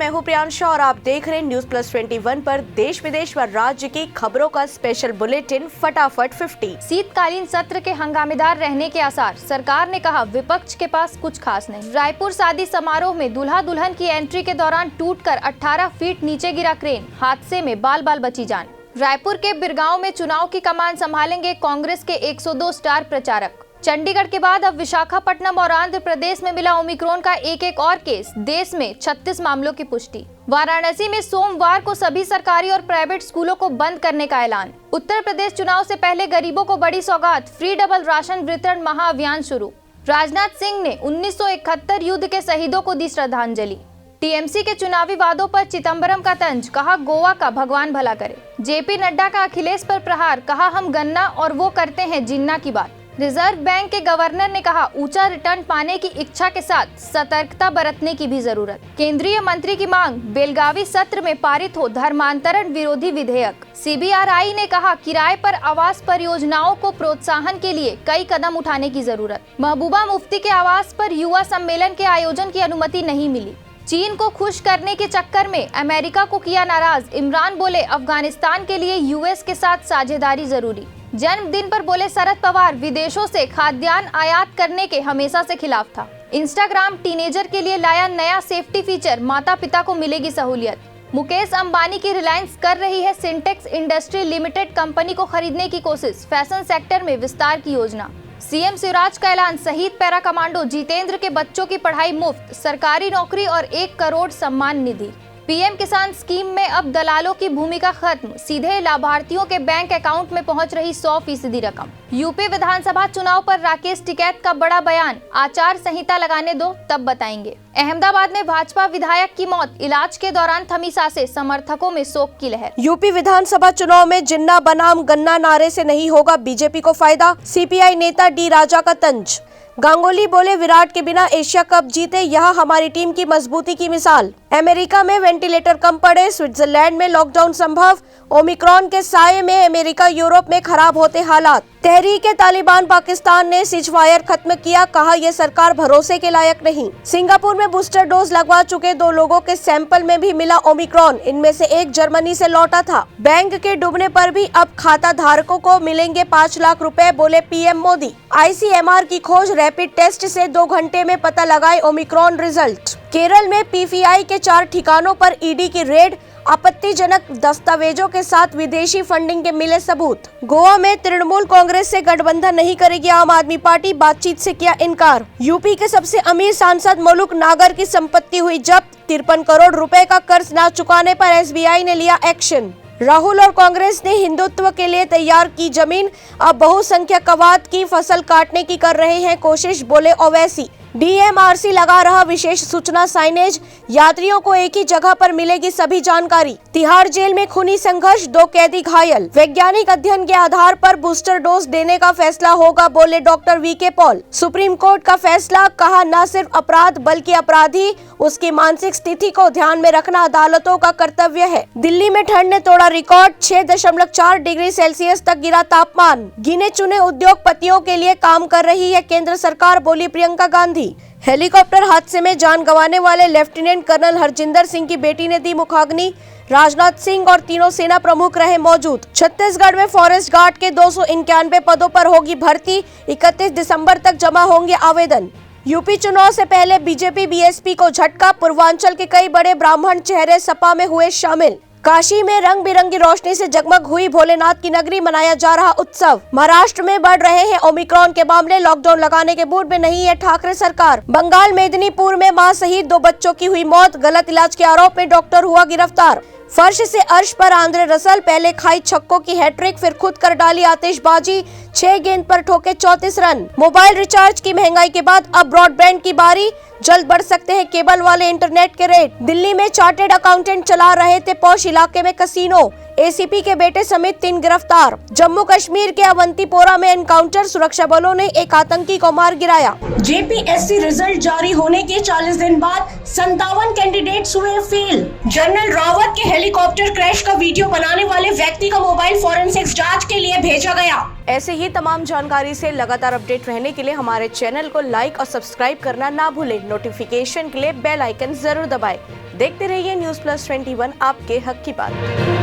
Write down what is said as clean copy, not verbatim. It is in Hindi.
मैं हूं प्रियांशा और आप देख रहे हैं न्यूज प्लस 21 पर देश विदेश व राज्य की खबरों का स्पेशल बुलेटिन फटाफट 50। शीतकालीन सत्र के हंगामेदार रहने के आसार, सरकार ने कहा विपक्ष के पास कुछ खास नहीं। रायपुर शादी समारोह में दूल्हा दुल्हन की एंट्री के दौरान टूटकर 18 फीट नीचे गिरा क्रेन, हादसे में बाल बाल बची जान। रायपुर के बिरगांव में चुनाव की कमान संभालेंगे कांग्रेस के 102 स्टार प्रचारक। चंडीगढ़ के बाद अब विशाखापट्टनम और आंध्र प्रदेश में मिला ओमिक्रॉन का एक और केस, देश में 36 मामलों की पुष्टि। वाराणसी में सोमवार को सभी सरकारी और प्राइवेट स्कूलों को बंद करने का ऐलान। उत्तर प्रदेश चुनाव से पहले गरीबों को बड़ी सौगात, फ्री डबल राशन वितरण महाअभियान शुरू। राजनाथ सिंह ने 1971 युद्ध के शहीदों को दी श्रद्धांजलि। टीएमसी के चुनावी वादों पर चिदंबरम का तंज, कहा गोवा का भगवान भला करे। जेपी नड्डा का अखिलेश पर प्रहार, कहा हम गन्ना और वो करते हैं जिन्ना की बात। रिजर्व बैंक के गवर्नर ने कहा ऊंचा रिटर्न पाने की इच्छा के साथ सतर्कता बरतने की भी जरूरत। केंद्रीय मंत्री की मांग, बेलगावी सत्र में पारित हो धर्मांतरण विरोधी विधेयक। सीबीआरआई ने कहा किराए पर आवास परियोजनाओं को प्रोत्साहन के लिए कई कदम उठाने की जरूरत। महबूबा मुफ्ती के आवास पर युवा सम्मेलन के आयोजन की अनुमति नहीं मिली। चीन को खुश करने के चक्कर में अमेरिका को किया नाराज, इमरान बोले अफगानिस्तान के लिए यूएस के साथ साझेदारी जरूरी। जन्मदिन पर बोले शरद पवार, विदेशों से खाद्यान्न आयात करने के हमेशा से खिलाफ था। इंस्टाग्राम टीनेजर के लिए लाया नया सेफ्टी फीचर, माता पिता को मिलेगी सहूलियत। मुकेश अंबानी की रिलायंस कर रही है सिंटेक्स इंडस्ट्री लिमिटेड कंपनी को खरीदने की कोशिश, फैशन सेक्टर में विस्तार की योजना। सीएम शिवराज का ऐलान, शहीद पैरा कमांडो जितेंद्र के बच्चों की पढ़ाई मुफ्त, सरकारी नौकरी और 1 करोड़ सम्मान निधि। पीएम किसान स्कीम में अब दलालों की भूमिका खत्म, सीधे लाभार्थियों के बैंक अकाउंट में पहुंच रही 100% रकम। यूपी विधानसभा चुनाव पर राकेश टिकैत का बड़ा बयान, आचार संहिता लगाने दो तब बताएंगे। अहमदाबाद में भाजपा विधायक की मौत, इलाज के दौरान थमी सांसें, समर्थकों में शोक की लहर। यूपी विधानसभा चुनाव में जिन्ना बनाम गन्ना नारे से नहीं होगा बीजेपी को फायदा, सीपीआई नेता डी राजा का तंज। गांगुली बोले विराट के बिना एशिया कप जीते, यह हमारी टीम की मजबूती की मिसाल। अमेरिका में वेंटिलेटर कम पड़े, स्विट्जरलैंड में लॉकडाउन संभव, ओमिक्रॉन के साये में अमेरिका यूरोप में खराब होते हालात। तहरीक तालिबान पाकिस्तान ने सीजफायर खत्म किया, कहा यह सरकार भरोसे के लायक नहीं। सिंगापुर में बूस्टर डोज लगवा चुके 2 लोगों के सैंपल में भी मिला ओमिक्रॉन, इनमें से एक जर्मनी से लौटा था। बैंक के डूबने पर भी अब खाता धारकों को मिलेंगे 5 लाख रुपए, बोले पीएम मोदी। आईसीएमआर की खोज, रैपिड टेस्ट से 2 घंटे में पता लगाए ओमिक्रॉन रिजल्ट। केरल में पीएफआई के 4 ठिकानों पर ईडी की रेड, आपत्तिजनक दस्तावेजों के साथ विदेशी फंडिंग के मिले सबूत। गोवा में तृणमूल कांग्रेस से गठबंधन नहीं करेगी आम आदमी पार्टी, बातचीत से किया इनकार। यूपी के सबसे अमीर सांसद मुलुक नागर की संपत्ति हुई जब्त, 53 करोड़ रुपए का कर्ज न चुकाने पर एसबीआई ने लिया एक्शन। राहुल और कांग्रेस ने हिंदुत्व के लिए तैयार की जमीन, अब बहुसंख्यकवाद की फसल काटने की कर रहे हैं कोशिश, बोले ओवैसी। डीएमआरसी लगा रहा विशेष सूचना साइनेज, यात्रियों को एक ही जगह पर मिलेगी सभी जानकारी। तिहाड़ जेल में खूनी संघर्ष, 2 कैदी घायल। वैज्ञानिक अध्ययन के आधार पर बूस्टर डोज देने का फैसला होगा, बोले doctor V K Paul. Supreme court का फैसला, कहा न सिर्फ अपराध बल्कि अपराधी उसकी मानसिक स्थिति को ध्यान में रखना अदालतों का कर्तव्य है। दिल्ली में ठंड ने तोड़ा रिकॉर्ड, 6.4 डिग्री सेल्सियस तक गिरा तापमान। गिने चुने उद्योगपतियों के लिए काम कर रही है केंद्र सरकार, बोली प्रियंका गांधी। हेलीकॉप्टर हादसे में जान गंवाने वाले लेफ्टिनेंट कर्नल हरजिंदर सिंह की बेटी ने दी मुखाग्नि, राजनाथ सिंह और तीनों सेना प्रमुख रहे मौजूद। छत्तीसगढ़ में फॉरेस्ट गार्ड के 291 पदों पर होगी भर्ती, 31 दिसंबर तक जमा होंगे आवेदन। यूपी चुनाव से पहले बीजेपी बीएसपी को झटका, पूर्वांचल के कई बड़े ब्राह्मण चेहरे सपा में हुए शामिल। काशी में रंग बिरंगी रोशनी से जगमग हुई भोलेनाथ की नगरी, मनाया जा रहा उत्सव। महाराष्ट्र में बढ़ रहे हैं ओमिक्रॉन के मामले, लॉकडाउन लगाने के मूड में नहीं है ठाकरे सरकार। बंगाल मेदिनीपुर में मां सहित 2 बच्चों की हुई मौत, गलत इलाज के आरोप में डॉक्टर हुआ गिरफ्तार। फर्श से अर्श पर आंद्रे रसल, पहले खाई छक्कों की हैट्रिक, फिर खुद कर डाली आतिशबाजी, 6 गेंद पर ठोके 34 रन। मोबाइल रिचार्ज की महंगाई के बाद अब ब्रॉडबैंड की बारी, जल्द बढ़ सकते हैं केबल वाले इंटरनेट के रेट। दिल्ली में चार्टेड अकाउंटेंट चला रहे थे पौष इलाके में कसीनो, एसीपी के बेटे समेत 3 गिरफ्तार। जम्मू कश्मीर के अवंतीपोरा में एनकाउंटर, सुरक्षा बलों ने एक आतंकी को मार गिराया। जेपीएससी रिजल्ट जारी होने के 40 दिन बाद 57 कैंडिडेट्स हुए फेल। जनरल रावत के हेलीकॉप्टर क्रैश का वीडियो बनाने वाले व्यक्ति का मोबाइल फॉरेंसिक्स जांच के लिए भेजा गया। ऐसे ही तमाम जानकारी से लगातार अपडेट रहने के लिए हमारे चैनल को लाइक और सब्सक्राइब करना ना भूलें। नोटिफिकेशन के लिए बेल आइकन जरूर दबाएं। देखते रहिए न्यूज़ प्लस 21, आपके हक की बात।